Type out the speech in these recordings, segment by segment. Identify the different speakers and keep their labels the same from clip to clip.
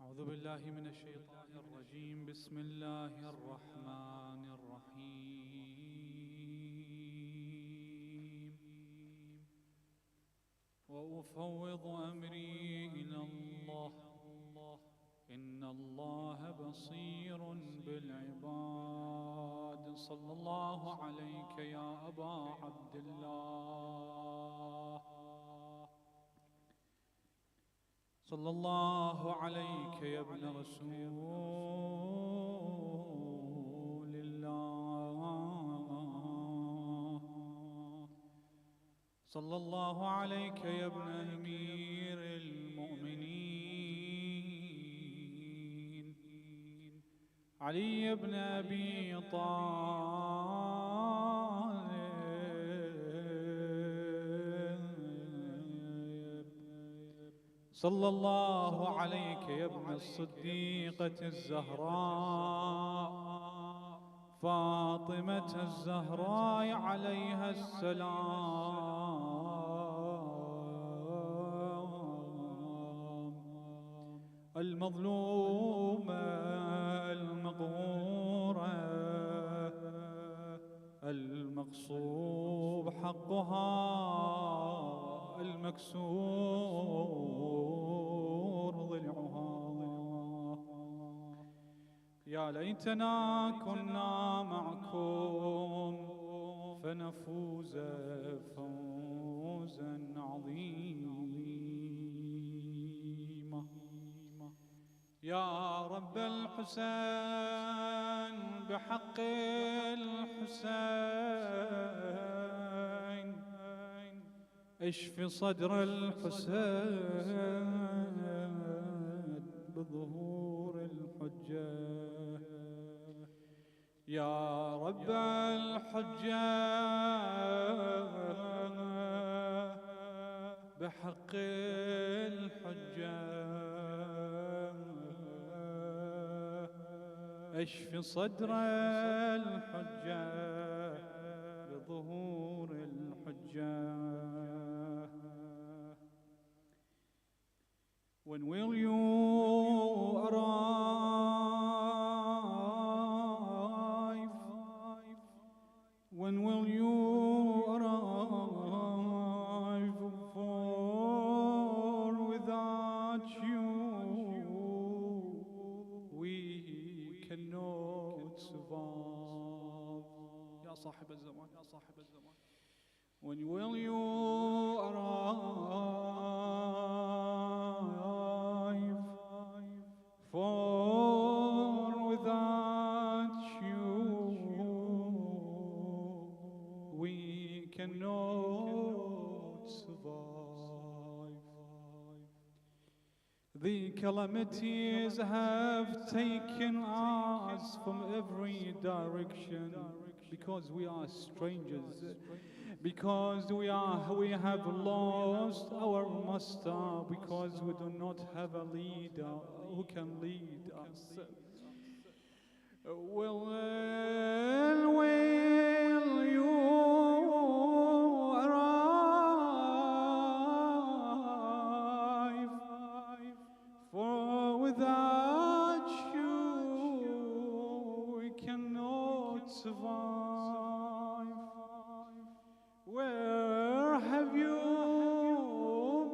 Speaker 1: أعوذ بالله من الشيطان الرجيم. بسم الله الرحمن الرحيم. وأفوض أمري إلى الله إن الله بصير بالعباد. صلى الله عليك يا أبا عبد الله، صلى الله عليك يا ابن رسول الله، صلى الله عليك يا ابن أمير المؤمنين علي بن أبي طالب، صلى الله عليك يا ابن الصديقة الزهراء فاطمة الزهراء عليها السلام، المظلومة المقهورة المغصوب حقها المكسور ضلعها. يا ليتنا كنا معكم فنفوز فوزا عظيما. يا رب الحسين بحق الحسين اشف صدر الحسين بظهور الحجة. يا رب الحجة بحق الحجة اشف صدر الحجة بظهور الحجة. When will you arrive? When will you arrive? For without you we cannot survive. يا صاحب الزمان يا صاحب الزمان. When will you arrive? For without you we cannot survive. The calamities have taken us from every direction because we are strangers, because we have lost our master, because we do not have a leader who can lead us. Will you arrive? For without you we cannot survive. Where have you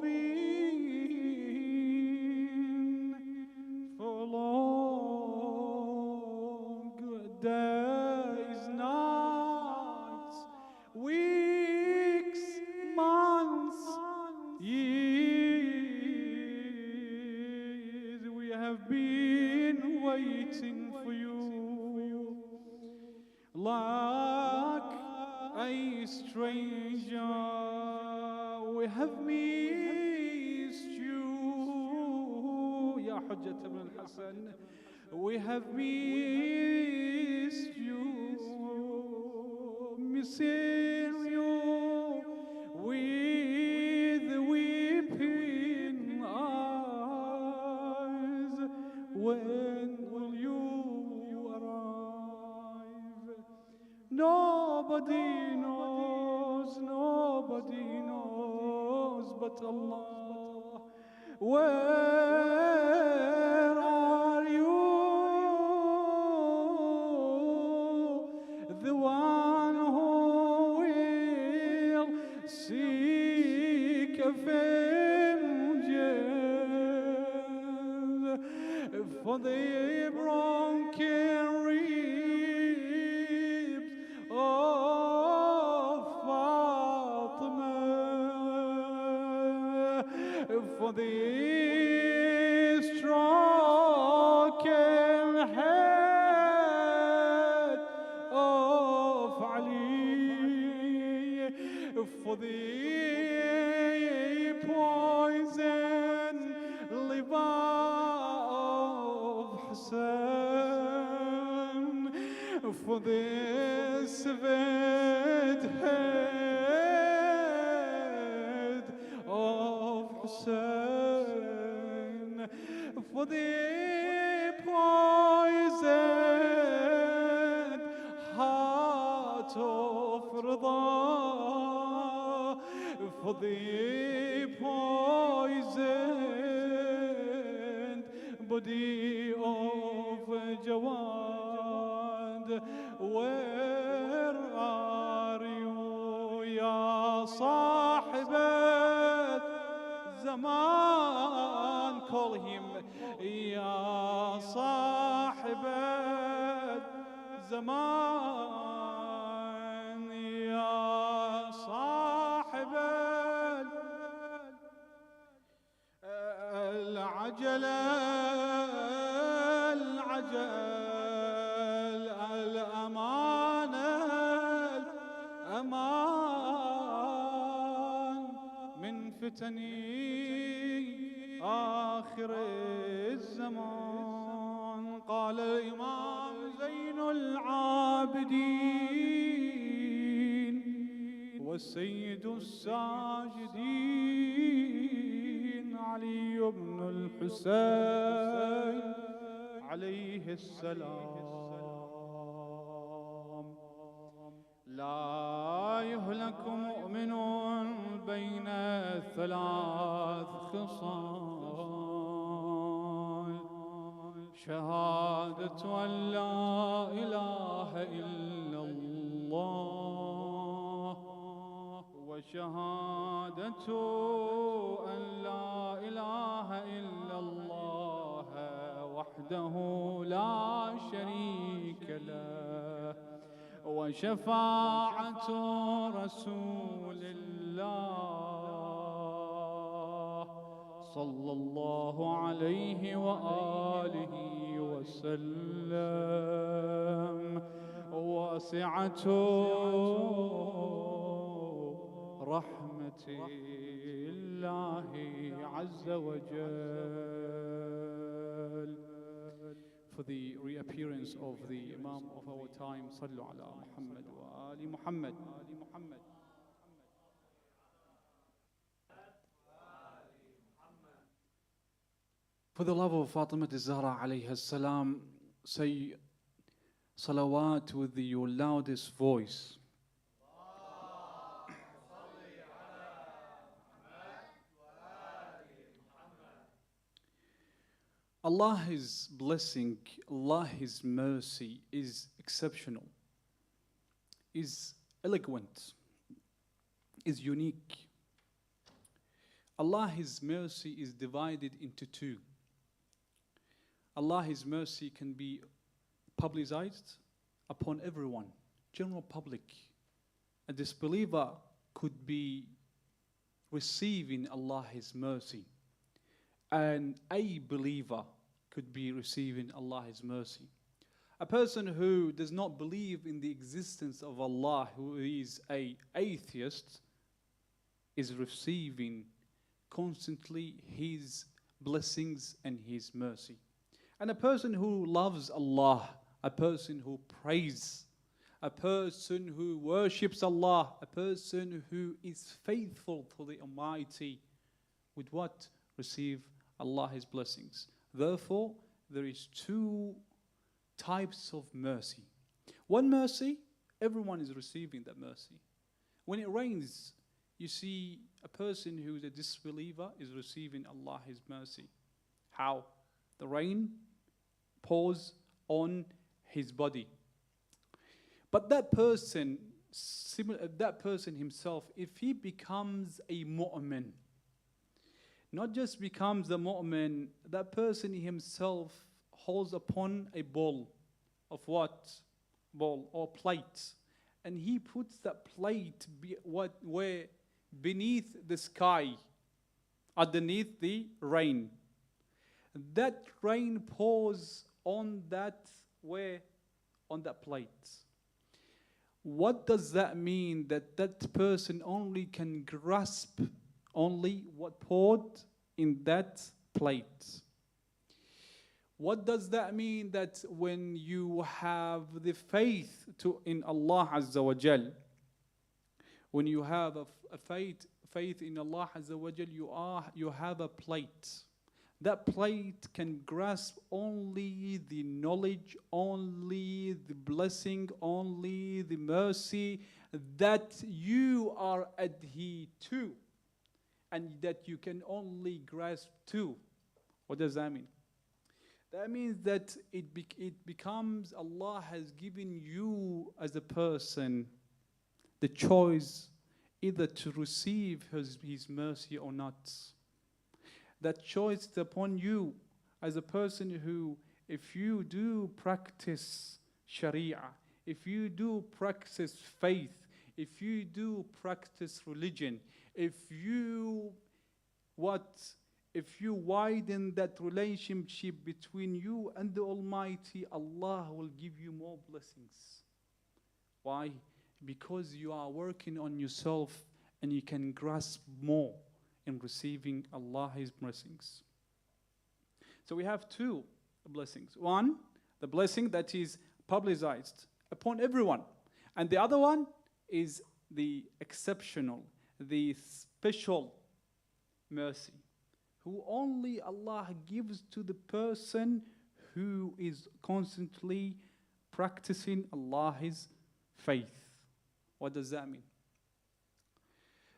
Speaker 1: been for long days, nights, weeks, months, years? We have been waiting for you like a stranger. We have missed you يا حجة ابن الحسن. We have missed you, missing you with weeping eyes. When will you arrive? Nobody knows but Allah. Where for the bronchial ribs of Fatima, for the stroking head of Ali, for the poison liver of Hassan, for the severed head of Hussein, for the poisoned heart of Reda, for the poisoned body of Jawad. Where are you, ya Sahibat Zaman? Call him, ya Sahibat Zaman, ya Sahibat العجلة العجل الأمانة الأمان من فتن آخر الزمان. قال الإمام زين العابدين والسيد الساجدين علي بن الحسين عليه السلام. لا يهلك مؤمن بين ثلاث خصال: شهادة أن لا إله إلا الله، وشهادة أن لا إله إلا الله وحده لا شريك له، وشفاعة رسول الله صلى الله عليه وآله وسلم، واسعة رحمة الله عز وجل. For the reappearance of the Imam of our time, صلوا على محمد وآل محمد. For the love of Fatima Zahra alayha salam, say salawat with your loudest voice. Allah's blessing, Allah's mercy is exceptional, is eloquent, is unique. Allah's mercy is divided into two. Allah's mercy can be publicized upon everyone, general public. A disbeliever could be receiving Allah's mercy, and a believer could be receiving Allah's mercy. A person who does not believe in the existence of Allah, who is an atheist, is receiving constantly His blessings and His mercy. And a person who loves Allah, a person who prays, a person who worships Allah, a person who is faithful to the Almighty, would what? Receive Allah's blessings. Therefore, there is two types of mercy. One mercy, everyone is receiving that mercy. When it rains, you see a person who is a disbeliever is receiving Allah's mercy. How? The rain pours on his body. But that person himself, if he becomes a mu'min, not just becomes a mu'min, that person himself holds upon a bowl of what? Bowl or plate. And he puts that plate where beneath the sky, underneath the rain. That rain pours on that where? On that plate. What does that mean? That person only can grasp only what poured in that plate. What does that mean? That when you have the faith in Allah Azza wa Jal, when you have a faith in Allah Azza wa Jal, you have a plate. That plate can grasp only the knowledge, only the blessing, only the mercy that you are adhered to, and that you can only grasp to. What does that mean? That means that it becomes Allah has given you as a person the choice either to receive His mercy or not. That choice is upon you as a person who, if you do practice Sharia, if you do practice faith, if you do practice religion, if you widen that relationship between you and the Almighty, Allah will give you more blessings. Why? Because you are working on yourself and you can grasp more in receiving Allah's blessings. So we have two blessings. One, the blessing that is publicized upon everyone. And the other one is the exceptional, the special mercy, who only Allah gives to the person who is constantly practicing Allah's faith. What does that mean?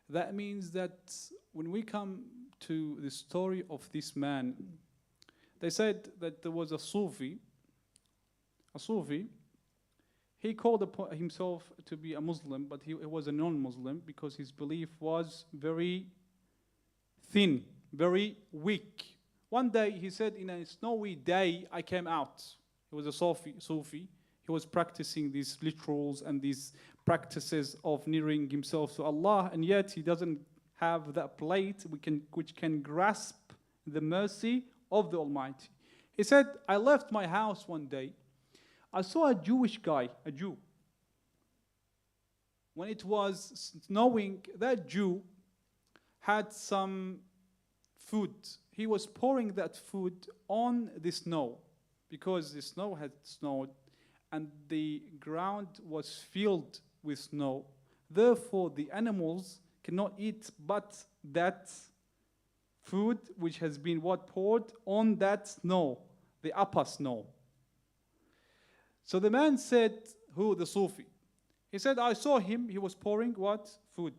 Speaker 1: That means that when we come to the story of this man, they said that there was a Sufi. He called upon himself to be a Muslim, but he was a non-Muslim because his belief was very thin, very weak. One day he said, in a snowy day, I came out. He was a Sufi. He was practicing these rituals and these practices of nearing himself to Allah, and yet he doesn't have that plate which can grasp the mercy of the Almighty. He said, I left my house one day. I saw a Jewish guy, a Jew. When it was snowing, that Jew had some food. He was pouring that food on the snow because the snow had snowed and the ground was filled with snow. Therefore, the animals cannot eat but that food which has been poured on that snow, the upper snow. So the man said, the Sufi? He said, I saw him, he was pouring what? Food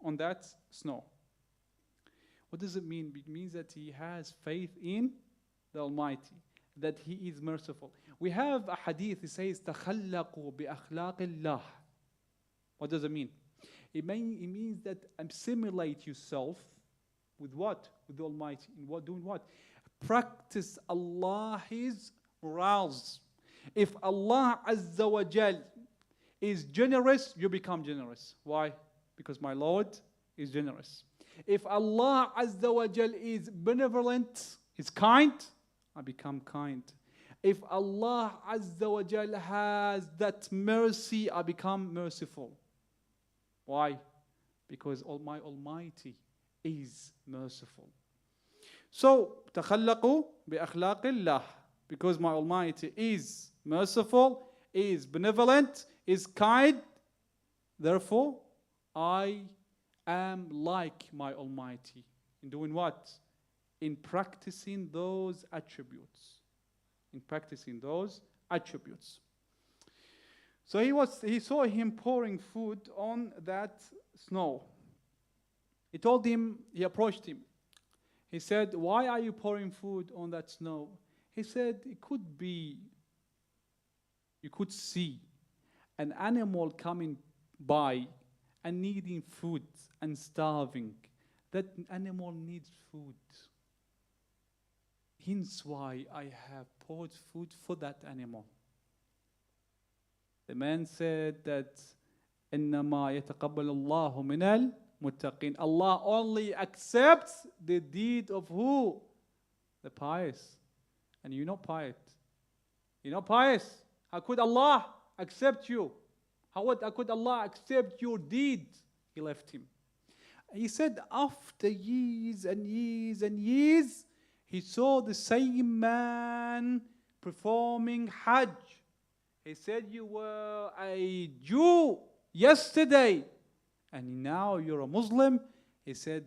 Speaker 1: on that snow. What does it mean? It means that he has faith in the Almighty, that He is merciful. We have a hadith, it says, تَخَلَّقُوا بِأَخْلَاقِ اللَّهِ. What does it mean? It means that assimilate yourself with what? With the Almighty. In doing what? Practice Allah's morals. If Allah Azza wa Jal is generous, you become generous. Why? Because my Lord is generous. If Allah Azza wa Jal is benevolent, is kind, I become kind. If Allah Azza wa Jal has that mercy, I become merciful. Why? Because my Almighty is merciful. So, تَخَلَّقُوا بِأَخْلَاقِ اللَّهِ. Because my Almighty is merciful, is benevolent, is kind, therefore, I am like my Almighty. In doing what? In practicing those attributes. In practicing those attributes. So he saw him pouring food on that snow. He approached him. He said, why are you pouring food on that snow? He said, it could be, you could see an animal coming by and needing food and starving. That animal needs food. Hence why I have poured food for that animal. The man said that إِنَّمَا يَتَقَبَّلُ اللَّهُ مِنَ الْمُتَّقِينَ. Allah only accepts the deed of who? The pious. And you're not pious. You're not pious. How could Allah accept you? How could Allah accept your deed? He left him. He said after years and years and years, he saw the same man performing Hajj. He said, you were a Jew yesterday, and now you're a Muslim. He said,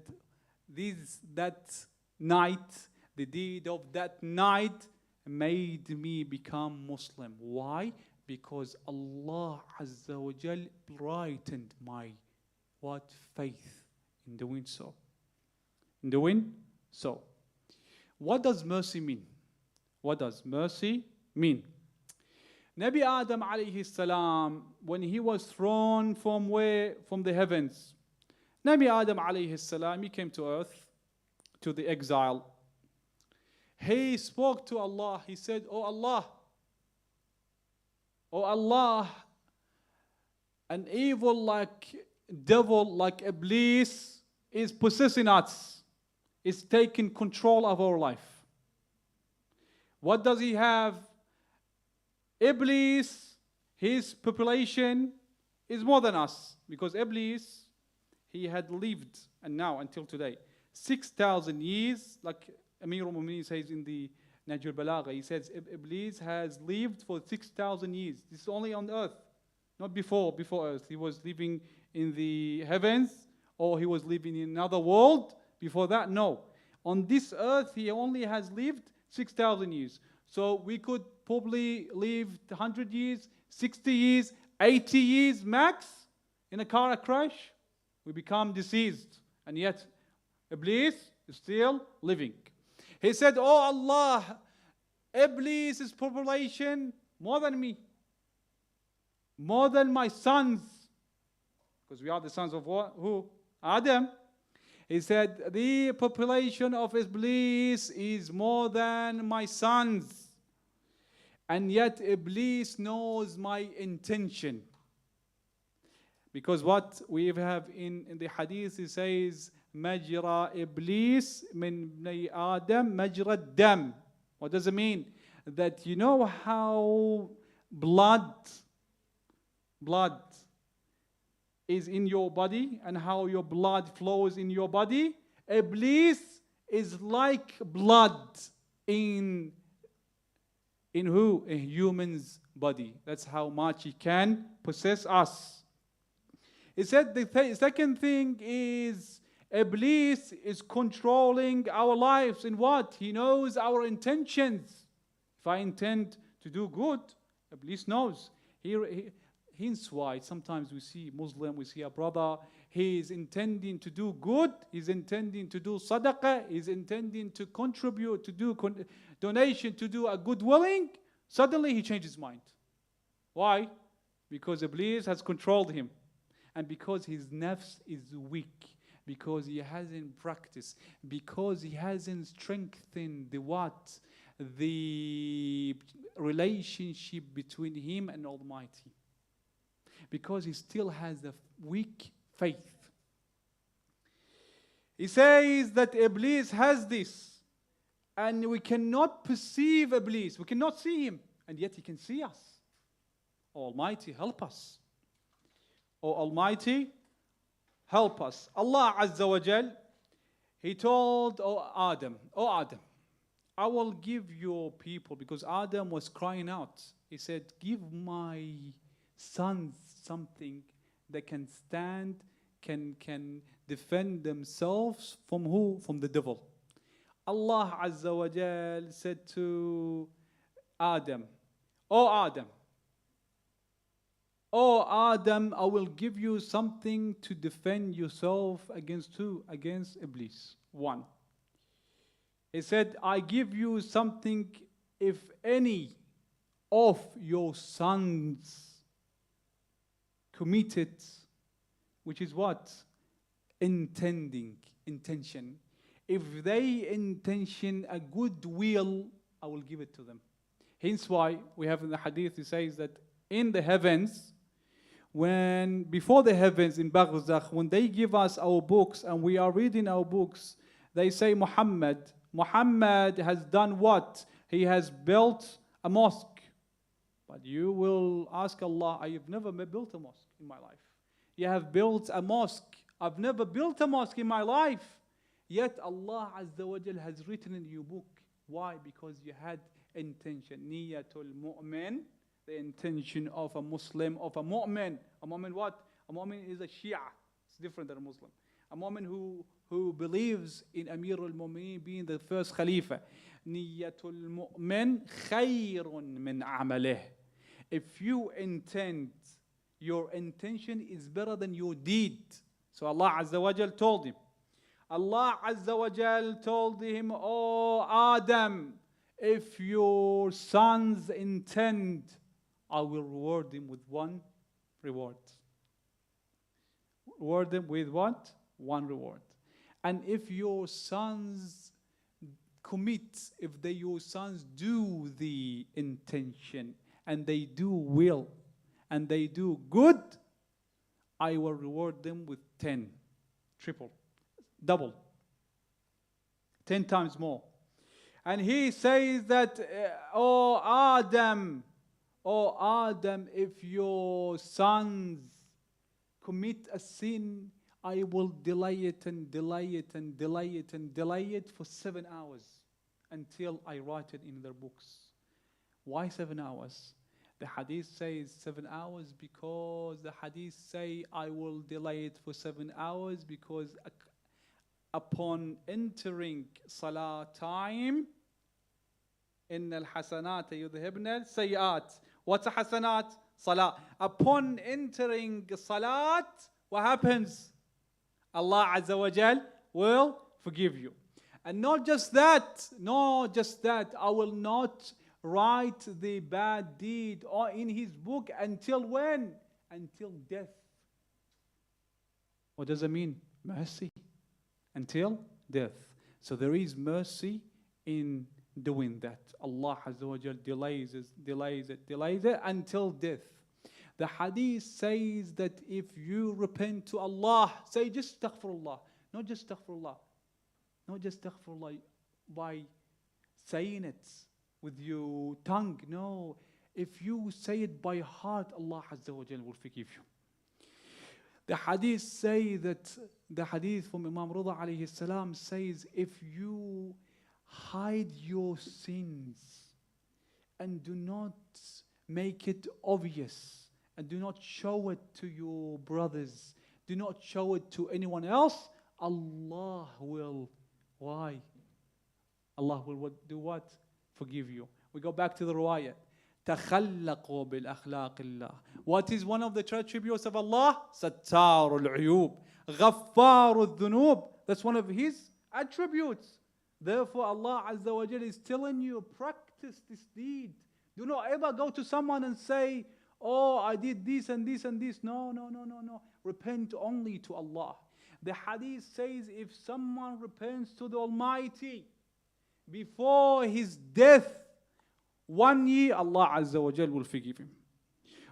Speaker 1: that night, the deed of that night made me become Muslim. Why? Because Allah Azza wa Jal brightened my faith in doing so. In doing so. What does mercy mean? What does mercy mean? Nabi Adam alayhi salam, when he was thrown from where? From the heavens. Nabi Adam alayhi salam, he came to earth, to the exile. He spoke to Allah. He said, Oh Allah, an evil like devil, like Iblis, is possessing us, is taking control of our life. What does he have? Iblis, his population is more than us, because Iblis, he had lived, and now until today, 6,000 years, like Amir al-Mu'mineen says in the Najr Balagha, he says Iblis has lived for 6,000 years. This is only on earth, not before earth. He was living in the heavens, or he was living in another world. Before that, no. On this earth, he only has lived 6,000 years. So we could probably live 100 years, 60 years, 80 years max in a car crash. We become deceased. And yet, Iblis is still living. He said, Oh Allah, Iblis' population more than me. More than my sons. Because we are the sons of what? Who? Adam. He said, the population of Iblis is more than my sons. And yet Iblis knows my intention. Because what we have in the hadith, it says, Majra Iblis min bnei Adam majra dam. What does it mean? That you know how blood is in your body and how your blood flows in your body. Iblis is like blood in who? A human's body. That's how much he can possess us. He said the second thing is Iblis is controlling our lives in what? He knows our intentions. If I intend to do good, Iblis knows. Hence why sometimes we see Muslim, we see a brother, he is intending to do good, he's intending to do sadaqah, he's intending to contribute, to do donation, to do a good willing. Suddenly he changes his mind. Why? Because Iblis has controlled him. And because his nafs is weak. Because he hasn't practiced. Because he hasn't strengthened the relationship between him and Almighty. Because he still has a weak faith. He says that Iblis has this. And we cannot perceive Iblis. We cannot see him. And yet he can see us. Almighty, help us. Oh Almighty, help us. Allah Azza wa Jal, He told Adam, I will give your people, because Adam was crying out. He said, give my sons something that can stand, can defend themselves from who? From the devil. Allah Azza wa Jal said to Adam, Adam, I will give you something to defend yourself against who? Against Iblis. One. He said, I give you something if any of your sons committed, which is what? Intention. if they intention a good will, I will give it to them. Hence why we have in the hadith, it says that in the heavens, when before the heavens in Barzakh, when they give us our books and we are reading our books, they say Muhammad has done what? He has built a mosque. But you will ask Allah, I have never built a mosque in my life. You have built a mosque. I've never built a mosque in my life. Yet Allah Azza wa Jal has written in your book. Why? Because you had intention. Niyatul mu'min, the intention of a Muslim, of a mu'min. A mu'min what? A mu'min is a Shia. It's different than a Muslim. A mu'min who believes in Amir al-Mu'mineen being the first Khalifa. Niyatul mu'min khayrun min amalih. If you intend, your intention is better than your deed. So Allah Azza wa Jal told him. Allah Azza wa Jal told him, oh Adam, if your sons intend, I will reward them with one reward. Reward them with what? One reward. And if your sons commit, if your sons do the intention, and they do will, and they do good, I will reward them with 10, triple, double, 10 times more. And he says that, oh Adam, if your sons commit a sin, I will delay it and delay it and delay it and delay it for 7 hours until I write it in their books. Why 7 hours? The hadith says 7 hours because the hadith say I will delay it for 7 hours because upon entering salah time, إن الحسنات يذهبن السيئات. What's a hasanat? Salah. Upon entering salat, what happens? Allah Azza wa Jal will forgive you. And not just that, I will not write the bad deed or in his book until when? Until death. What does it mean? Mercy. Until death. So there is mercy in doing that. Allah Azza wa Jal delays it until death. The hadith says that if you repent to Allah, say just astaghfirullah. Not just astaghfirullah. Not just astaghfirullah by saying it with your tongue. No. If you say it by heart, Allah Azza wa Jal will forgive you. The hadith say that, the hadith from Imam Reda alayhi salam says, if you hide your sins and do not make it obvious and do not show it to your brothers, do not show it to anyone else, Allah will, why? Allah will do what? Forgive you. We go back to the riwayah. تخلقوا بالأخلاق الله. What is one of the attributes of Allah? ستار العيوب غفار الذنوب. That's one of his attributes. Therefore Allah Azza wa Jalla is telling you, practice this deed. Do not ever go to someone and say, oh, I did this and this and this. No. Repent only to Allah. The hadith says if someone repents to the Almighty before his death, 1 year, Allah Azza wa Jal will forgive him.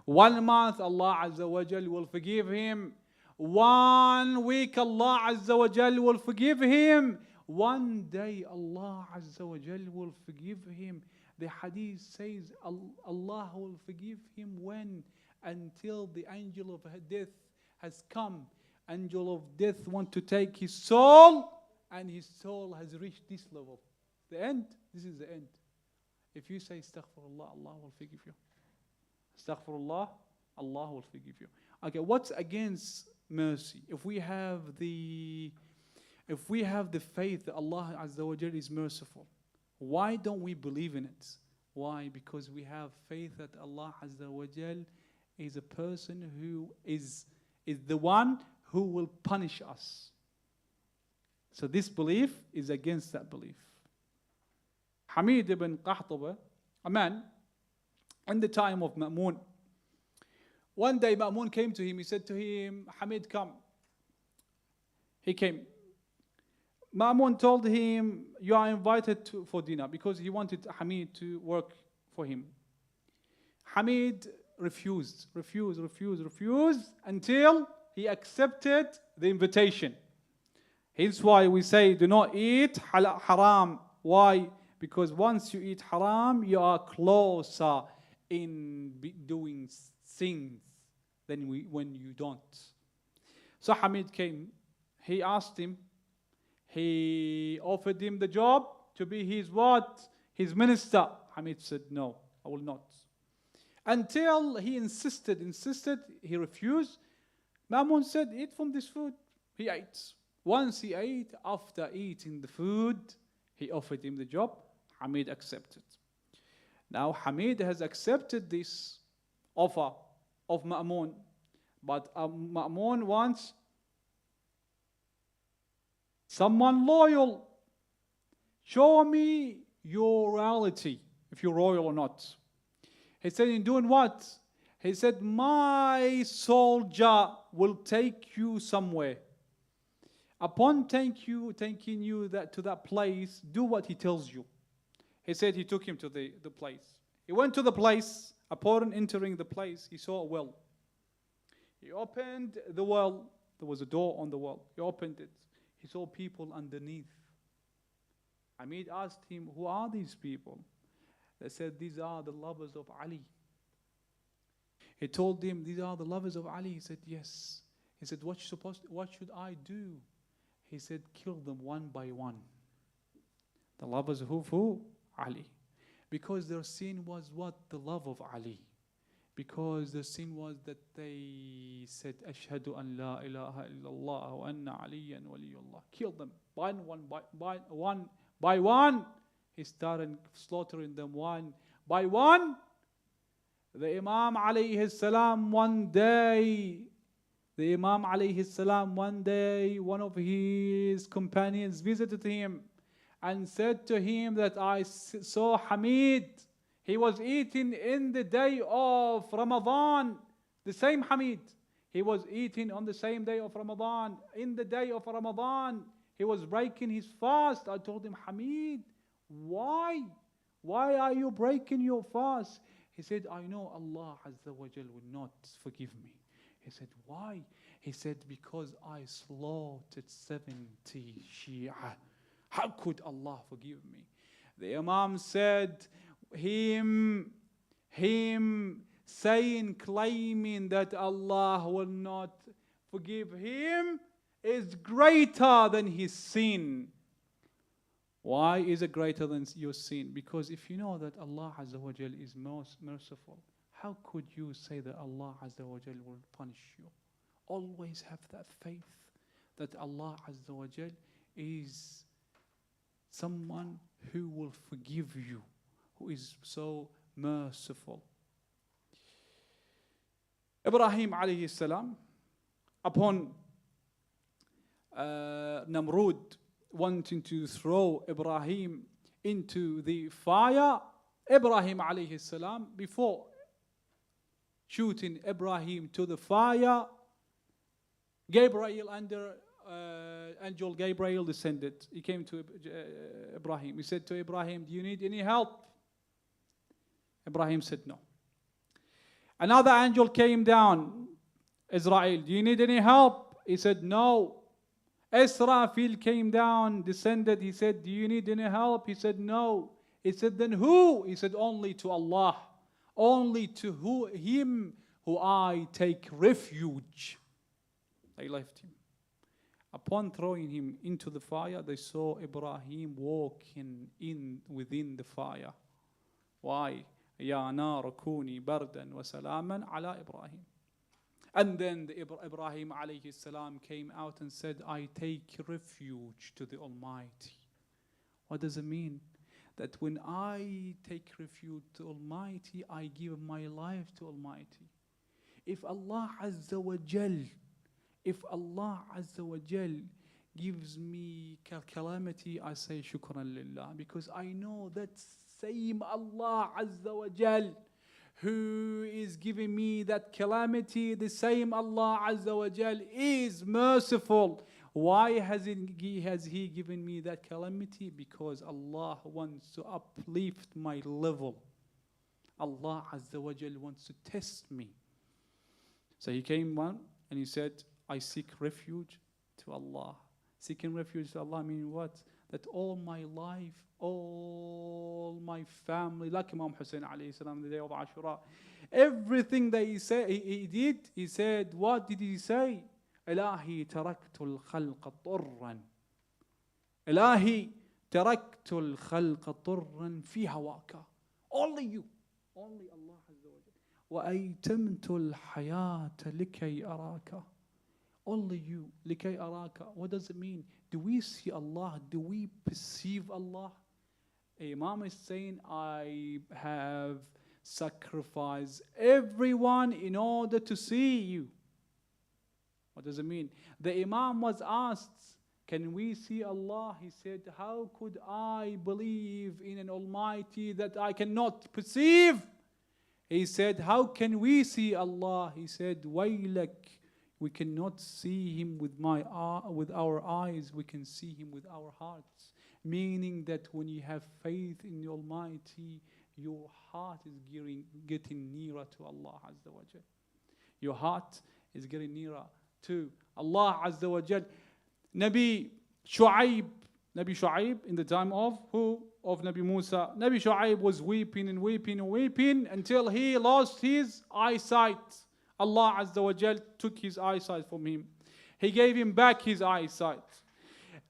Speaker 1: 1 month, Allah Azza wa Jal will forgive him. 1 week, Allah Azza wa Jal will forgive him. 1 day, Allah Azza wa Jal will forgive him. The hadith says Allah will forgive him when? Until the angel of death has come. Angel of death want to take his soul, and his soul has reached this level. The end, this is the end. If you say astaghfirullah, Allah will forgive you. Astaghfirullah, Allah will forgive you. Okay, what's against mercy? If we have the faith that Allah Azza wa Jalla is merciful, why don't we believe in it? Why? Because we have faith that Allah Azza wa Jalla is a person who is the one who will punish us. So this belief is against that belief. Hamid ibn Qahtaba, a man, in the time of Ma'mun, one day Ma'mun came to him, he said to him, Hamid, come. He came. Ma'mun told him, you are invited for dinner, because he wanted Hamid to work for him. Hamid refused until he accepted the invitation. Hence why we say do not eat haram. Why? Because once you eat haram, you are closer in doing things than when you don't. So Hamid came. He asked him. He offered him the job to be his what? His minister. Hamid said, no, I will not. Until he insisted, he refused. Ma'mun said, eat from this food. He ate. Once he ate, after eating the food, he offered him the job. Hamid accepted. Now Hamid has accepted this offer of Ma'mun. But Ma'mun wants someone loyal. Show me your reality, if you're royal or not. He said, in doing what? He said, my soldier will take you somewhere. Upon taking you to that place, do what he tells you. He said he took him to the place. He went to the place. Upon entering the place, he saw a well. He opened the well. There was a door on the well. He opened it. He saw people underneath. Hamid asked him, who are these people? They said, these are the lovers of Ali. He told them, these are the lovers of Ali. He said, yes. He said, what should I do? He said, kill them one by one. The lovers of who? Ali. Because their sin was what? The love of Ali. Because the sin was that they said, Ashhadu an la ilaha illallah wa anna aliyan waliyullah. Kill them one by one. He started slaughtering them one by one. The Imam alayhi salam one day, one of his companions visited him and said to him that I saw Hamid. He was eating in the day of Ramadan. The same Hamid. He was eating on the same day of Ramadan. In the day of Ramadan, he was breaking his fast. I told him, Hamid, why? Why are you breaking your fast? He said, I know Allah Azza wa Jal will not forgive me. He said, why? He said, because I slaughtered 70 Shia. How could Allah forgive me? The Imam said, him saying, claiming that Allah will not forgive him is greater than his sin. Why is it greater than your sin? Because if you know that Allah Azza wa Jal is most merciful, how could you say that Allah Azza wa Jal will punish you? Always have that faith that Allah Azza wa Jal is someone who will forgive you, who is so merciful. Ibrahim alayhi salam, upon Namrud wanting to throw Ibrahim into the fire, Ibrahim alayhi salam, before shooting Ibrahim to the fire, Angel Gabriel descended. He came to Ibrahim. He said to Ibrahim, do you need any help? Ibrahim said no. Another angel came down. Israel, do you need any help? He said no. Israfil came down, descended. He said, do you need any help? He said no. He said, then who? He said, only to Allah. Only to him who I take refuge. They left him. Upon throwing him into the fire, they saw Ibrahim walking within the fire. Why? Ya nar kuni bardan wa salaman ala Ibrahim. And then Ibrahim alayhi salam came out and said, I take refuge to the Almighty. What does it mean? That when I take refuge to Almighty, I give my life to Almighty. If Allah Azza wa Jal gives me calamity, I say shukran lillah, because I know that same Allah Azza wa Jal who is giving me that calamity, the same Allah Azza wa Jal is merciful. Why has He given me that calamity? Because Allah wants to uplift my level. Allah Azza wa Jal wants to test me. So he came one and he said, I seek refuge to Allah. Seeking refuge to Allah means what? That all my life, all my family, like Imam Hussein alayhi salam, the day of Ashura, everything that he said, he did, he said, what did he say? إلهي تركت الخلق طرا إلهي تركت الخلق طرا في هواك. Only you, only Allah Azza wa Jalla. وأيتمت الحياة لكي أراك. Only you, لكي أراك. What does it mean? Do we see Allah? Do we perceive Allah? Imam is saying, I have sacrificed everyone in order to see you. What does it mean? The Imam was asked, can we see Allah? He said, how could I believe in an Almighty that I cannot perceive? He said, how can we see Allah? He said, waylak, we cannot see Him with our eyes, we can see Him with our hearts. Meaning that when you have faith in the Almighty, your heart is getting nearer to Allah Azza wa Jal. Your heart is getting nearer to Allah Azza wa Jal. Nabi Shu'aib in the time of who? Of Nabi Musa. Nabi Shu'aib was weeping and weeping and weeping until he lost his eyesight. Allah Azza wa Jal took his eyesight from him. He gave him back his eyesight.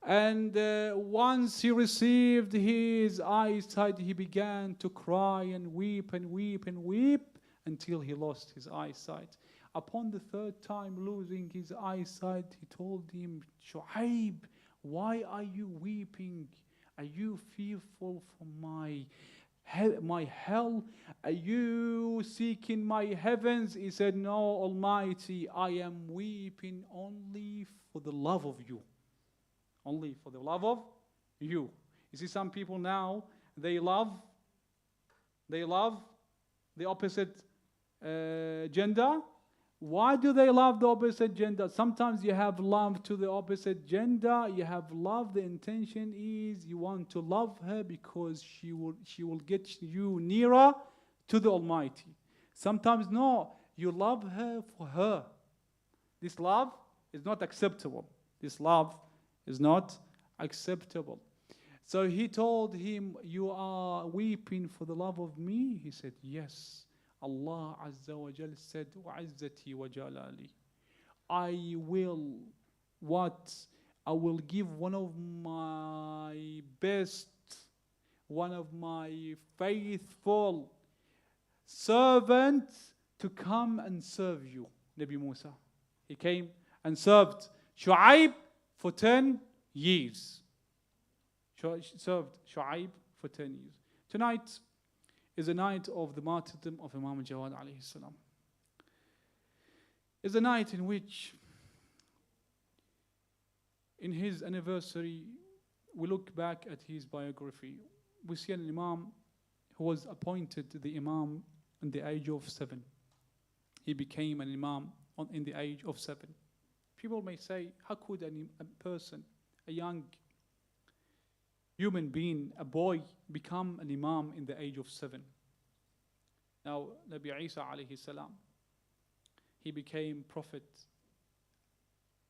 Speaker 1: And once he received his eyesight, he began to cry and weep and weep and weep until he lost his eyesight. Upon the third time losing his eyesight, he told him, Shu'aib, why are you weeping? Are you fearful for my hell? Are you seeking my heavens? He said, no, Almighty, I am weeping only for the love of you. Only for the love of you. You see, some people now, they love the opposite gender. Why do they love the opposite gender? Sometimes you have love to the opposite gender. You have love. The intention is you want to love her because she will get you nearer to the Almighty. Sometimes no, you love her for her. This love is not acceptable. This love is not acceptable. So he told him, you are weeping for the love of me? He said, yes. Allah Azza wa Jal said, وَعِزَّتِي وَجَلَالِي. I will give one of my best, one of my faithful servants to come and serve you, Nabi Musa. He came and served Shu'aib for 10 years. Served Shu'aib for 10 years. Tonight is a night of the martyrdom of Imam Jawad alayhi salam. It's a night in which, in his anniversary, we look back at his biography. We see an Imam who was appointed the Imam in the age of 7. He became an Imam in the age of 7. People may say, how could a person, a young human being, a boy, become an Imam in the age of 7? Now, Nabi Isa alayhi salam, he became prophet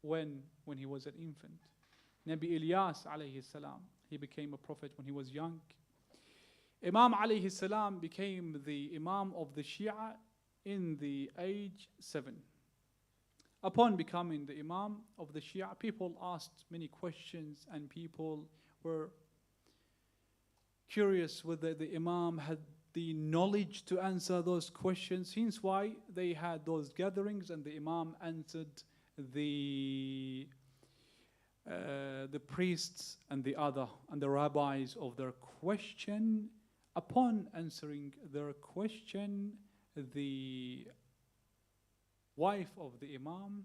Speaker 1: when he was an infant. Nabi Ilyas alayhi salam, he became a prophet when he was young. Imam alayhi salam became the Imam of the Shia in the age 7. Upon becoming the Imam of the Shia, people asked many questions and people were curious whether the Imam had the knowledge to answer those questions. Hence why they had those gatherings and the Imam answered the priests and the rabbis of their question. Upon answering their question, the wife of the Imam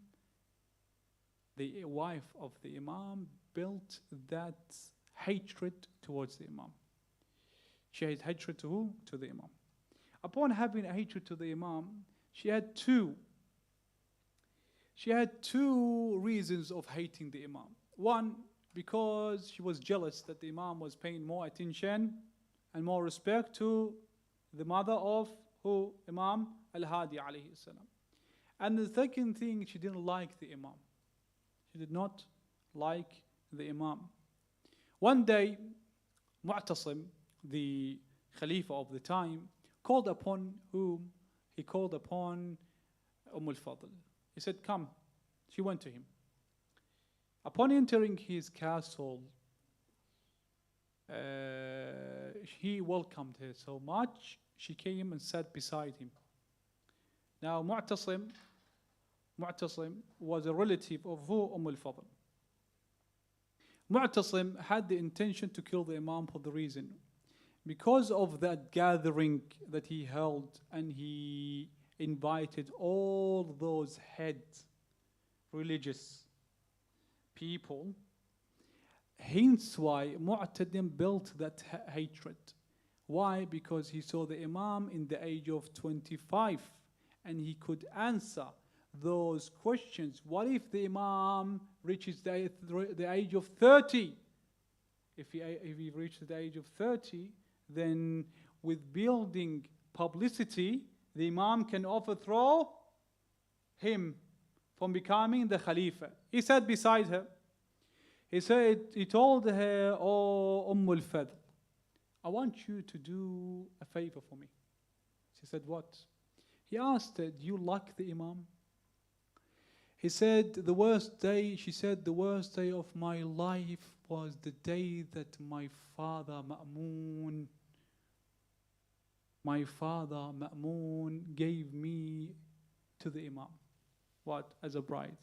Speaker 1: built that hatred towards the Imam. She had hatred to who? To the Imam. Upon having a hatred to the Imam, she had two She had two reasons of hating the Imam. One, because she was jealous that the Imam was paying more attention and more respect to the mother of who? Imam al-Hadi alayhi salam. And the second thing, she didn't like the Imam. She did not like the Imam. One day, Mu'tasim, the Khalifa of the time, called upon whom? He called upon al-Fadl. He said, come. She went to him. Upon entering his castle, he welcomed her so much, she came and sat beside him. Now, Mu'tasim was a relative of who? al-Fadl. Mu'tasim had the intention to kill the Imam for the reason, because of that gathering that he held, and he invited all those head religious people. Hence why Mu'tasim built that hatred. Why? Because he saw the Imam in the age of 25 and he could answer those questions. What if the Imam reaches the age of 30? If he reaches the age of 30, then with building publicity, the Imam can overthrow him from becoming the Khalifa. He sat beside her. He told her, oh, al-Fadl, I want you to do a favor for me. She said, what? He asked her, do you like the Imam? He said, the worst day, she said, the worst day of my life was the day that my father Ma'mun gave me to the Imam. What? As a bride.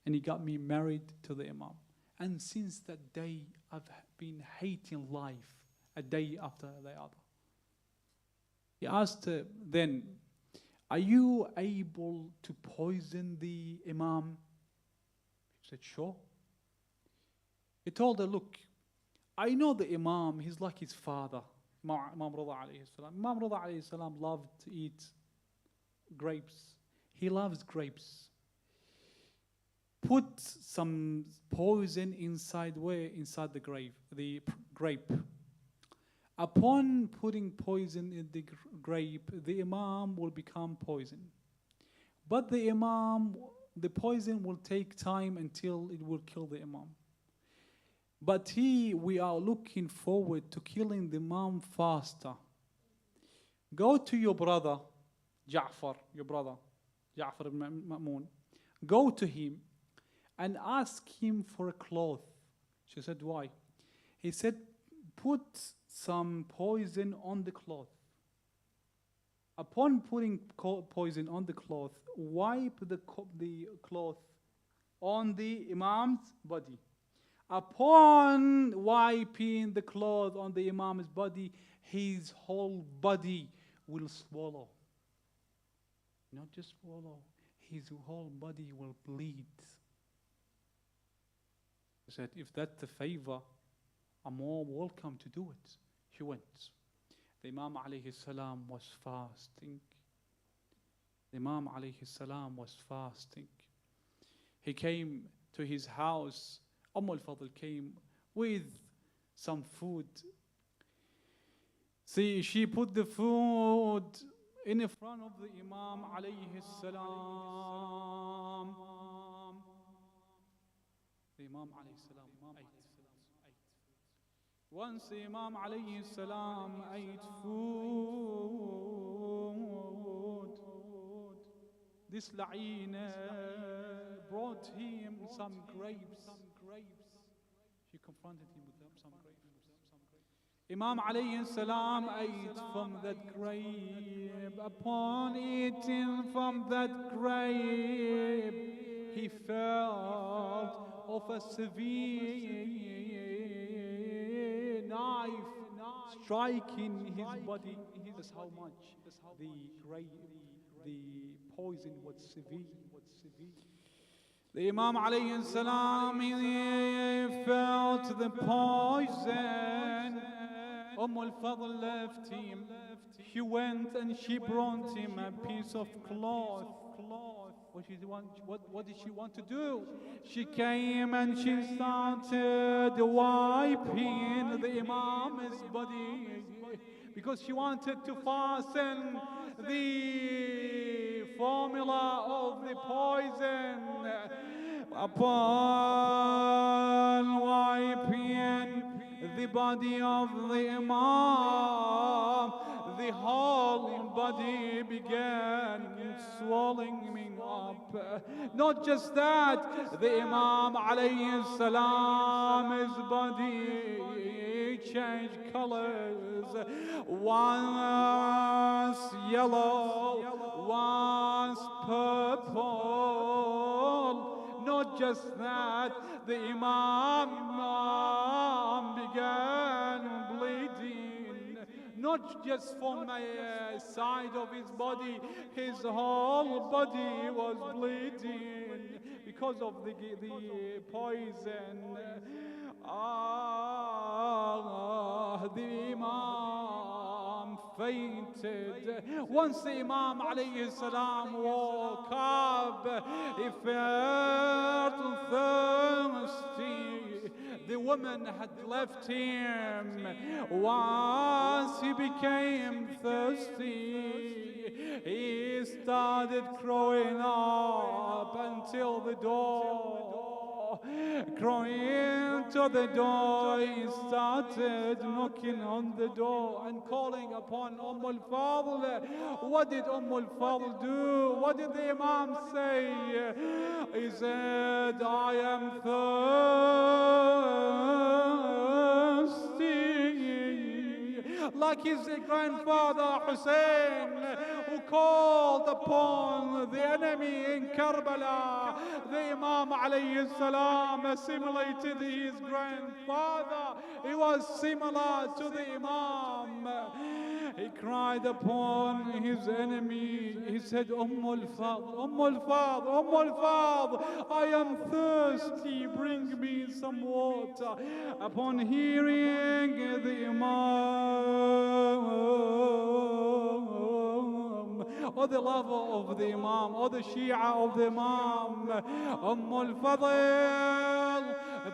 Speaker 1: And he got me married to the Imam. And since that day, I've been hating life a day after the other. He asked her then, are you able to poison the Imam? She said, sure. He told her, look, I know the Imam, he's like his father, Imam Reda alayhi salam. Imam Reda alayhi salam loved to eat grapes. He loves grapes. Put some poison inside where? Inside the grape. Upon putting poison in the grape, the Imam will become poison. But the poison will take time until it will kill the Imam. But we are looking forward to killing the Imam faster. Go to your brother, Ja'far ibn Ma'mun. Go to him and ask him for a cloth. She said, why? He said, put some poison on the cloth. Upon putting poison on the cloth, wipe the cloth on the Imam's body. Upon wiping the cloth on the Imam's body, his whole body will swallow. Not just swallow, his whole body will bleed. He said, if that's the favor, I'm more welcome to do it. She went. The Imam alayhi salam was fasting. He came to his house. al-Fadl came with some food. See, she put the food in front of the Imam alayhi salam. The Imam alayhi salam ate. Once the Imam alayhi salam ate food, this la'ina brought him some grapes. She confronted him with some grapes. Imam alayhi salam ate from that grape. Upon eating from that grape, he felt of a severe knife striking his body. That's how much the poison was severe. The Imam alayhi salam, he felt the poison. al-Fadl left him. She went and she brought him a piece of cloth. What did she want to do? She came and she started wiping the Imam's body because she wanted to fasten the formula of the poison upon wiping the body of the Imam. The whole body began swelling up. Not just that, the Imam alayhi salam's body changed colors. Once yellow, once purple. Not just that, the Imam began bleeding. Not just from the side of his body, his whole body was bleeding because of the poison. The Imam fainted. Once the Imam alayhi salam woke up, he felt thirsty. The woman had left him. Once he became thirsty, he started crawling up until the door. Crawling to the door, he started knocking on the door and calling upon al-Fadl. What did al-Fadl do? What did the Imam say? He said, I am thirsty. Like his grandfather Hussein, who called upon the enemy in Karbala. The Imam alayhi salam assimilated his grandfather. He was similar to the Imam. He cried upon his enemy. He said, Al-Fadl, I am thirsty. Bring me some water. Upon hearing the Imam, or the lover of the Imam, or the Shia of the Imam, al-Fadl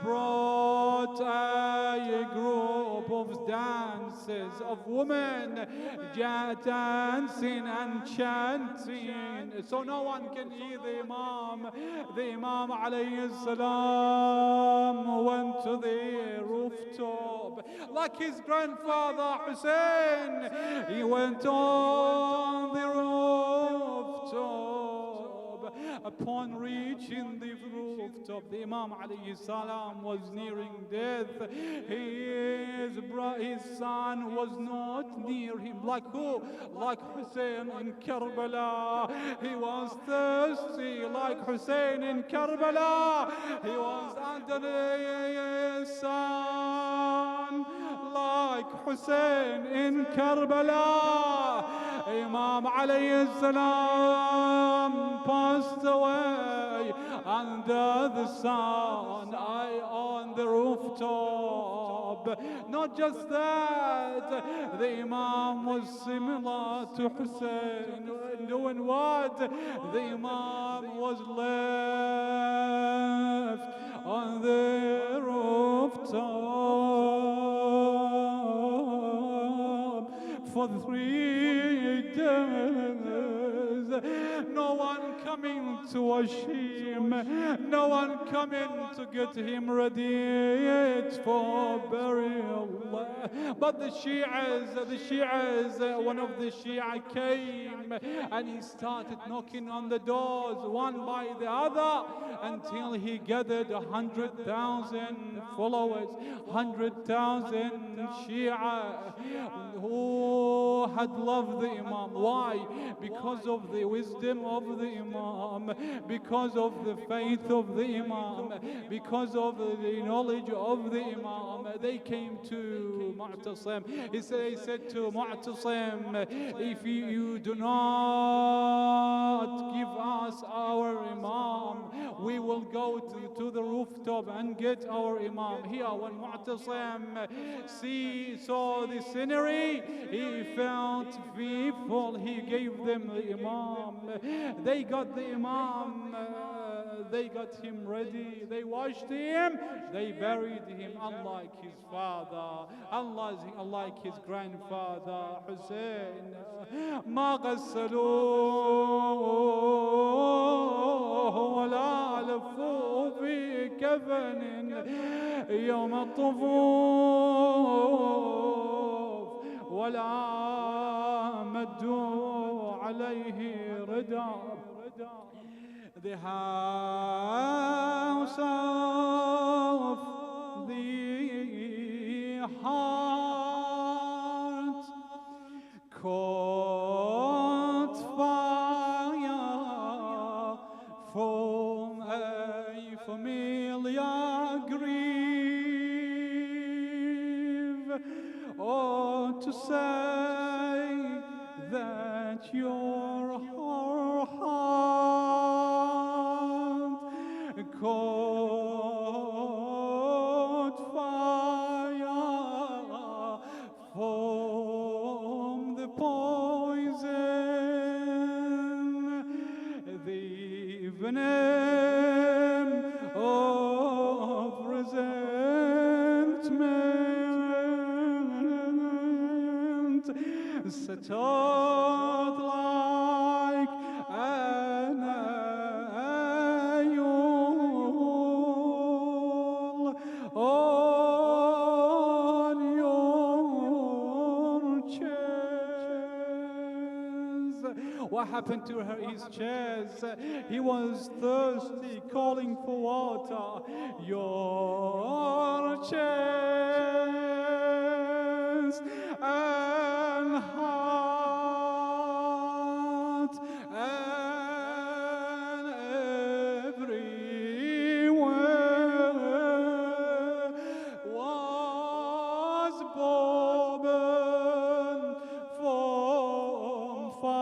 Speaker 1: brought a group of dances, of women dancing and chanting, so no one can hear the Imam. The Imam alayhi salam went to the rooftop, like his grandfather Hussein. He went on the rooftop. Upon reaching the rooftop, the Imam alayhi salam was nearing death. His son was not near him. Like who? Like Hussein in Karbala. He was thirsty like Hussein in Karbala. He was under the sun like Hussein in Karbala. Imam alayhi salam passed away under the sun, on the rooftop. Not just that, the Imam was similar to Hussein. Doing what? The Imam was left on the rooftop for 3 days. No one coming to wash him, no one coming to get him ready for burial. But the Shi'as, one of the Shia came and he started knocking on the doors one by the other until he gathered 100,000 followers, 100,000 Shia who had loved the Imam. Why? Because of the wisdom of the Imam, because of the faith of the Imam, because of the knowledge of the Imam. They came to Mu'tasim. He said to Mu'tasim, if you do not give us our Imam, we will go to the rooftop and get our Imam. Here, when Mu'tasim saw the scenery, he felt fearful. He gave them the Imam. They got the Imam, they got him ready, they washed him, they buried him, unlike his father, unlike his grandfather Hussein. ما غسلوه ولا لفوه في كفن يوم الطفوف ولا مدوا عليه ردا. The house of the heart caught fire from a familiar grief, or to say that your heart caught fire from the poison, the venom of resentment, settled like an ayul on your chest. What happened to his chest? He was thirsty, calling for water. Your chest and heart and everywhere was burden from fire.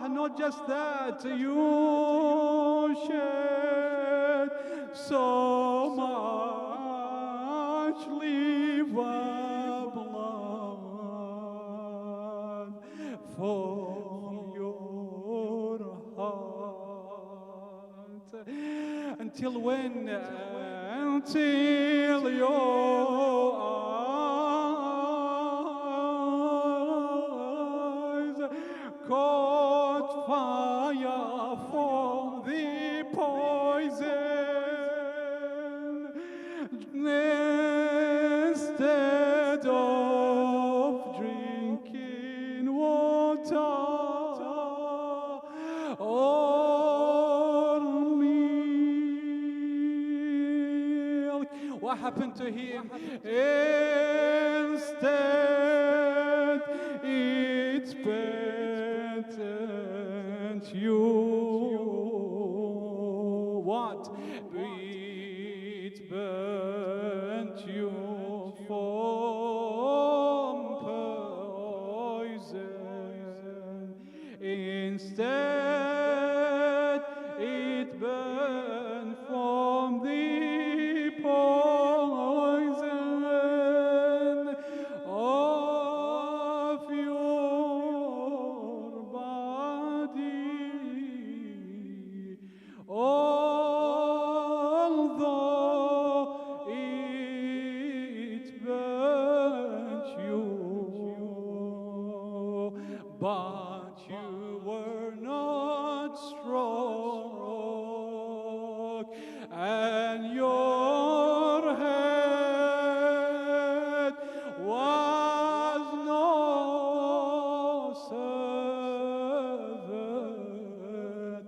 Speaker 1: Not just that, you shed so much liver blood from your heart. Until when? Until your eyes caught fire from the poison. Instead of drinking water or milk, what happened to him? Instead, it burnt you. What? It burnt you from poison. Instead, it burned from the poison of your body. Although it burnt you, but you were not strong, and your head was no servant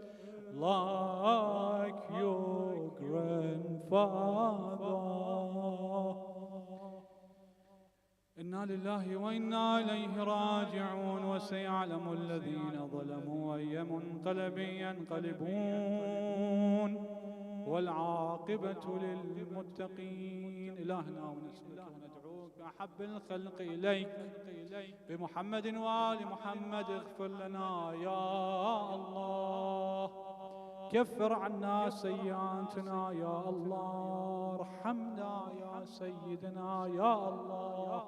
Speaker 1: like your grandfather. إنا لله وإنا إليه راجعون. وسيعلم الذين ظلموا أي منقلب ينقلبون والعاقبة للمتقين. إلهنا ونسألك وندعوك بأحب الخلق إليك بمحمد وآل محمد. اغفر لنا يا الله، كفر عنا سيئاتنا يا الله، ارحمنا يا سيدنا يا الله،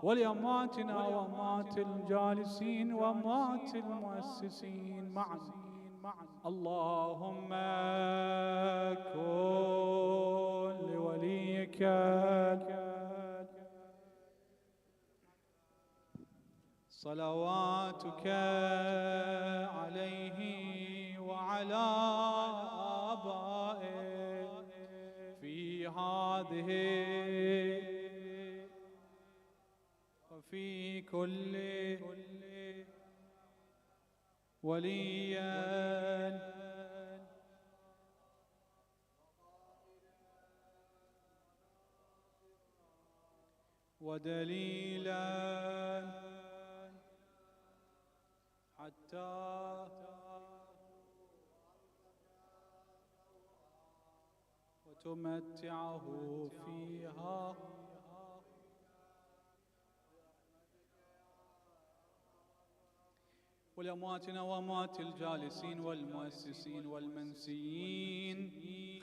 Speaker 1: ولأمواتنا وأموات الجالسين وأموات المؤسسين معا. اللهم كن لوليك صلواتك عليه وعلى آبائه في هذه وفي كل وليا ودليلا حتى وتمتعه فيها ولأمواتنا وأموات الجالسين والمؤسسين والمنسيين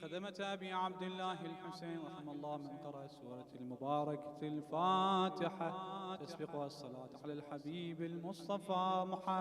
Speaker 1: خدمة أبي عبد الله الحسين رحمه الله من قرأ سورة المباركة الفاتحة تسبقها الصلاة على الحبيب المصطفى محمد.